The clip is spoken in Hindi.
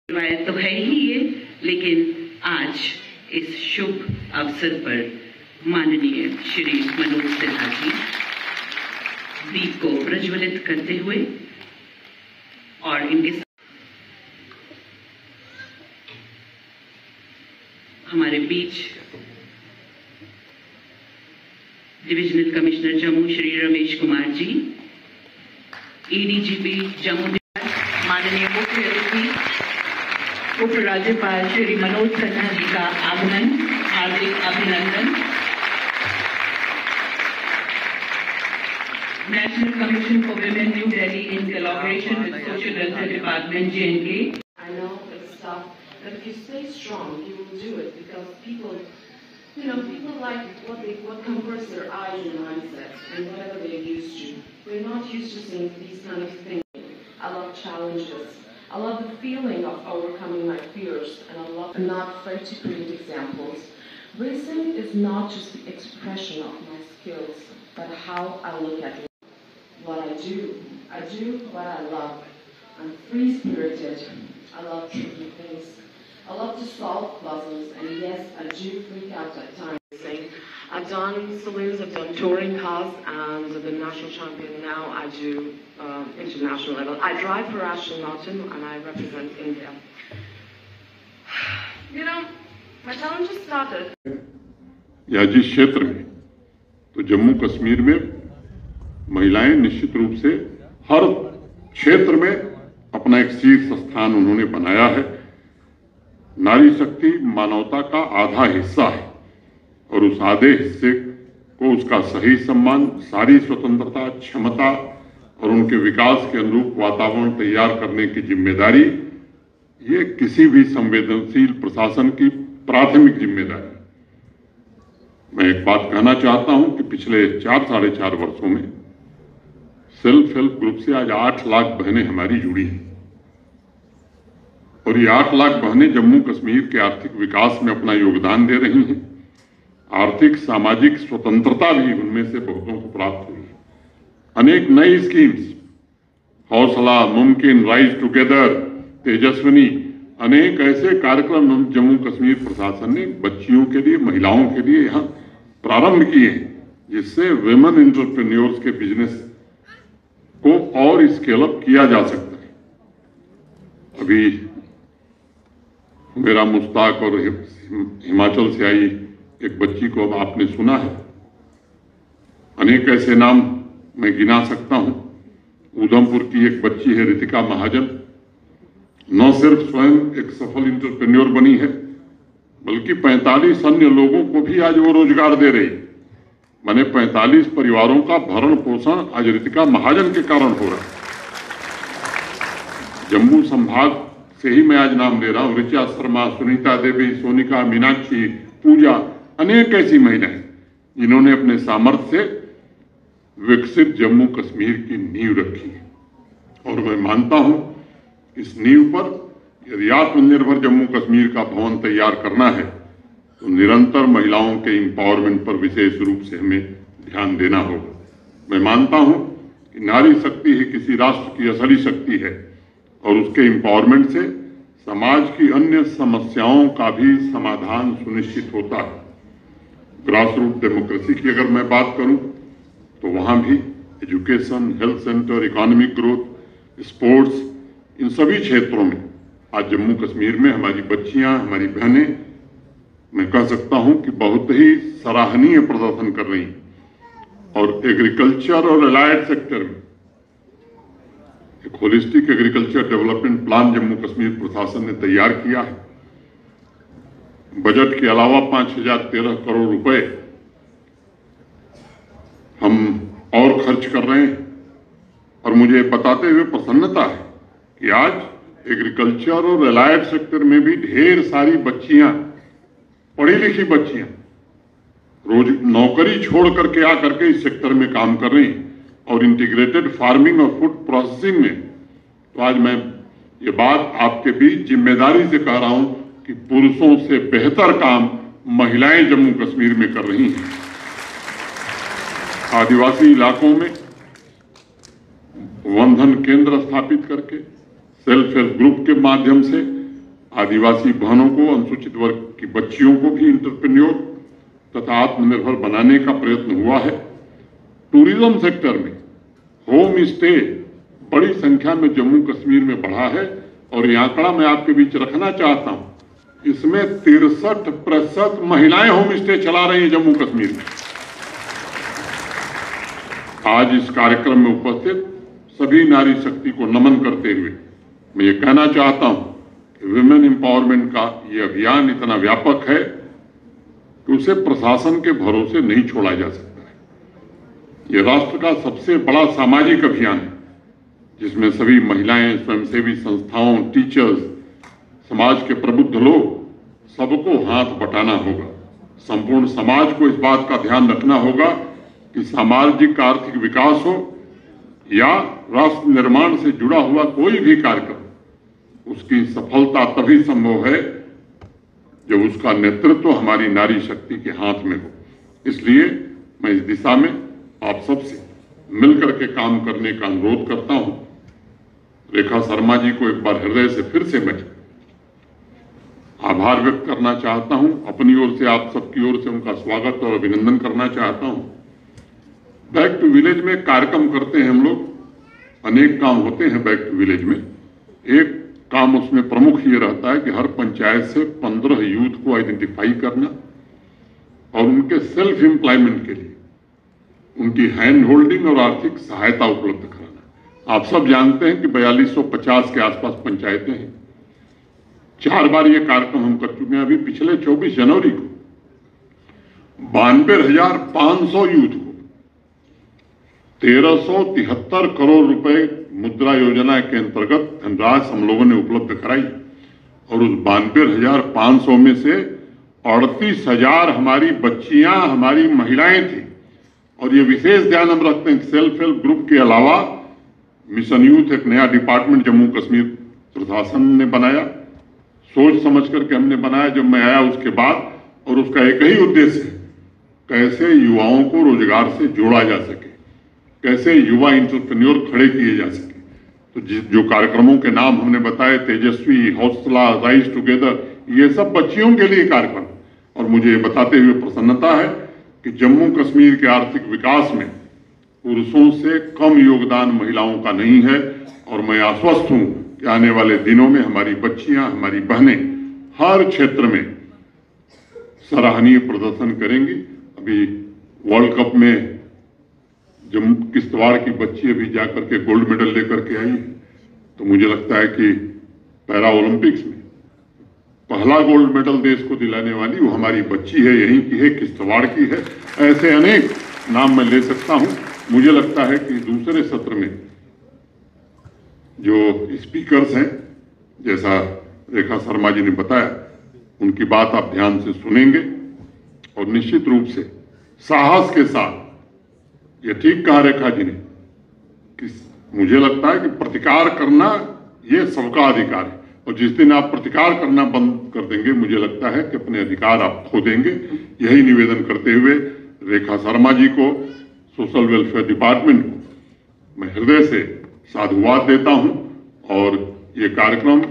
रिवायत तो है ही ये, लेकिन आज इस शुभ अवसर पर माननीय श्री मनोज सिन्हा जी दीप को प्रज्वलित करते हुए और इनके हमारे बीच divisional commissioner Jammu Shri Ramesh Kumar ji, ADGP Jammu माननीय मुख्य अतिथि उप राज्यपाल श्री मनोज सिन्हा जी का आगमन, हार्दिक अभिनंदन। National commission for women new Delhi in collaboration with social welfare department JNK। I know it's tough, but if you stay strong, you will do it because people, people like what converts their eyes and mindset and whatever they're used to. We're not used to seeing these kind of things. I love challenges. I love the feeling of overcoming my fears, and I love not afraid to create examples. Racing is not just the expression of my skills, but how I look at what I do. I do what I love. I'm free-spirited. I love tricky things. I love to solve puzzles, and yes, I do freak out at times. I've done saloons, I've done touring cars, and the national champion now I do international level. I drive for Aston Martin, and I represent India. My challenges started. या जिस क्षेत्र में, तो जम्मू कश्मीर में महिलाएं निश्चित रूप से हर क्षेत्र में अपना एक शीर्ष स्थान उन्होंने बनाया है। नारी शक्ति मानवता का आधा हिस्सा है और उस आधे हिस्से को उसका सही सम्मान, सारी स्वतंत्रता, क्षमता और उनके विकास के अनुरूप वातावरण तैयार करने की जिम्मेदारी ये किसी भी संवेदनशील प्रशासन की प्राथमिक जिम्मेदारी। मैं एक बात कहना चाहता हूं कि पिछले 4-4.5 वर्षों में सेल्फ हेल्प ग्रुप से आज 8 लाख बहनें हमारी जुड़ी हैं और ये 8 लाख बहनें जम्मू कश्मीर के आर्थिक विकास में अपना योगदान दे रही हैं। आर्थिक सामाजिक स्वतंत्रता भी उनमें से बहुतों को प्राप्त हुई है। अनेक नई स्कीम्स, हौसला, मुमकिन, राइज टुगेदर, तेजस्विनी, अनेक ऐसे कार्यक्रम जम्मू कश्मीर प्रशासन ने बच्चियों के लिए, महिलाओं के लिए यहाँ प्रारंभ किए हैं, जिससे विमेन एंटरप्रेन्योर्स के बिजनेस को और स्केल अप किया जा सकता है। अभी मेरा मुश्ताक और हिमाचल से आई एक बच्ची को अब आपने सुना है। अनेक ऐसे नाम मैं गिना सकता हूं। उधमपुर की एक बच्ची है रितिका महाजन, न सिर्फ स्वयं एक सफल इंटरप्रेन्योर बनी है, बल्कि 45 अन्य लोगों को भी आज वो रोजगार दे रही। माने 45 परिवारों का भरण पोषण आज रितिका महाजन के कारण हो रहा है। जम्मू संभाग से ही मैं आज नाम ले रहा हूं। ऋचा शर्मा, सुनीता देवी, सोनिका, मीनाक्षी, पूजा, अनेक ऐसी महिलाएं जिन्होंने अपने सामर्थ्य से विकसित जम्मू कश्मीर की नींव रखी है। और मैं मानता हूं इस नींव पर यदि आत्मनिर्भर जम्मू कश्मीर का भवन तैयार करना है तो निरंतर महिलाओं के एम्पावरमेंट पर विशेष रूप से हमें ध्यान देना होगा। मैं मानता हूं कि नारी शक्ति ही किसी राष्ट्र की असली शक्ति है और उसके एम्पावरमेंट से समाज की अन्य समस्याओं का भी समाधान सुनिश्चित होता है। ग्रास रूट डेमोक्रेसी की अगर मैं बात करूं तो वहां भी education, health centre, economic growth, sports, इन सभी क्षेत्रों में आज जम्मू कश्मीर में हमारी बच्चियां, हमारी बहनें, मैं कह सकता हूं कि बहुत ही सराहनीय प्रदर्शन कर रही हैं। और एग्रीकल्चर और एलाइड सेक्टर में एक holistic agriculture development plan Jammu Kashmir प्रशासन ने तैयार किया है। बजट के अलावा 5013 करोड़ रुपए हम और खर्च कर रहे हैं और मुझे बताते हुए प्रसन्नता है कि आज एग्रीकल्चर और एलाइड सेक्टर में भी ढेर सारी बच्चियां, पढ़ी लिखी बच्चियां रोज नौकरी छोड़ करके आकर के इस सेक्टर में काम कर रही हैं। और इंटीग्रेटेड फार्मिंग और फूड प्रोसेसिंग में तो आज मैं ये बात आपके बीच जिम्मेदारी से कह रहा हूं कि पुरुषों से बेहतर काम महिलाएं जम्मू कश्मीर में कर रही हैं। आदिवासी इलाकों में वनधन केंद्र स्थापित करके सेल्फ हेल्प ग्रुप के माध्यम से आदिवासी बहनों को, अनुसूचित वर्ग की बच्चियों को भी इंटरप्रेन्योर तथा आत्मनिर्भर बनाने का प्रयत्न हुआ है। टूरिज्म सेक्टर में होम स्टे बड़ी संख्या में जम्मू कश्मीर में बढ़ा है और ये आंकड़ा मैं आपके बीच रखना चाहता हूं, इसमें 63% महिलाएं होम स्टे चला रही हैं जम्मू कश्मीर में। आज इस कार्यक्रम में उपस्थित सभी नारी शक्ति को नमन करते हुए मैं ये कहना चाहता हूं कि विमेन एम्पावरमेंट का ये अभियान इतना व्यापक है कि उसे प्रशासन के भरोसे नहीं छोड़ा जा सकता है। ये राष्ट्र का सबसे बड़ा सामाजिक अभियान है जिसमें सभी महिलाएं, स्वयंसेवी संस्थाओं, टीचर्स, समाज के प्रबुद्ध लोग सबको हाथ बटाना होगा। संपूर्ण समाज को इस बात का ध्यान रखना होगा कि सामाजिक आर्थिक विकास हो या राष्ट्र निर्माण से जुड़ा हुआ कोई भी कार्यक्रम, उसकी सफलता तभी संभव है जब उसका नेतृत्व हमारी नारी शक्ति के हाथ में हो। इसलिए मैं इस दिशा में आप सबसे मिलकर के काम करने का अनुरोध करता हूं। रेखा शर्मा जी को एक बार हृदय से फिर से मैं आभार व्यक्त करना चाहता हूं। अपनी ओर से, आप सबकी ओर से उनका स्वागत और अभिनंदन करना चाहता हूं। बैक टू विलेज में कार्यक्रम करते हैं हम लोग, अनेक काम होते हैं बैक टू विलेज में। एक काम उसमें प्रमुख ये रहता है कि हर पंचायत से 15 यूथ को आइडेंटिफाई करना और उनके सेल्फ एम्प्लॉयमेंट के लिए उनकी हैंड होल्डिंग और आर्थिक सहायता उपलब्ध कराना। आप सब जानते हैं कि 4250 के आसपास पंचायतें हैं। 4 बार ये कार्यक्रम हम कर चुके हैं। अभी पिछले 24 जनवरी को 92,500 यूथ को 1373 करोड़ रुपए मुद्रा योजना के अंतर्गत धनराशि हम लोगों ने उपलब्ध कराई और उस 92,500 में से 38,000 हमारी बच्चियां, हमारी महिलाएं थी। और ये विशेष ध्यान हम रखते हैं कि सेल्फ हेल्प ग्रुप के अलावा मिशन यूथ एक नया डिपार्टमेंट जम्मू कश्मीर प्रशासन ने बनाया, सोच समझ करके हमने बनाया जब मैं आया उसके बाद, और उसका एक ही उद्देश्य है कैसे युवाओं को रोजगार से जोड़ा जा सके, कैसे युवा इंटरप्रेन्योर खड़े किए जा सके। तो जो कार्यक्रमों के नाम हमने बताए, तेजस्वी, हौसला, राइज टुगेदर, ये सब बच्चियों के लिए कार्यक्रम। और मुझे ये बताते हुए प्रसन्नता है कि जम्मू कश्मीर के आर्थिक विकास में पुरुषों से कम योगदान महिलाओं का नहीं है। और मैं आश्वस्त हूं कि आने वाले दिनों में हमारी बच्चियां, हमारी बहनें हर क्षेत्र में सराहनीय प्रदर्शन करेंगी। अभी वर्ल्ड कप में जम्मू किश्तवाड़ की बच्ची अभी जाकर के गोल्ड मेडल लेकर के आई है। तो मुझे लगता है कि पैरा ओलंपिक्स में पहला गोल्ड मेडल देश को दिलाने वाली वो हमारी बच्ची है, यहीं की है, किश्तवाड़ की है। ऐसे अनेक नाम मैं ले सकता हूं। मुझे लगता है कि दूसरे सत्र में जो स्पीकर्स हैं, जैसा रेखा शर्मा जी ने बताया, उनकी बात आप ध्यान से सुनेंगे और निश्चित रूप से साहस के साथ, ये ठीक कहा रेखा जी ने कि मुझे लगता है कि प्रतिकार करना ये सबका अधिकार है, और जिस दिन आप प्रतिकार करना बंद कर देंगे, मुझे लगता है कि अपने अधिकार आप खो देंगे। यही निवेदन करते हुए रेखा शर्मा जी को, सोशल वेलफेयर डिपार्टमेंट को मैं हृदय से साधुवाद देता हूं। और ये कार्यक्रम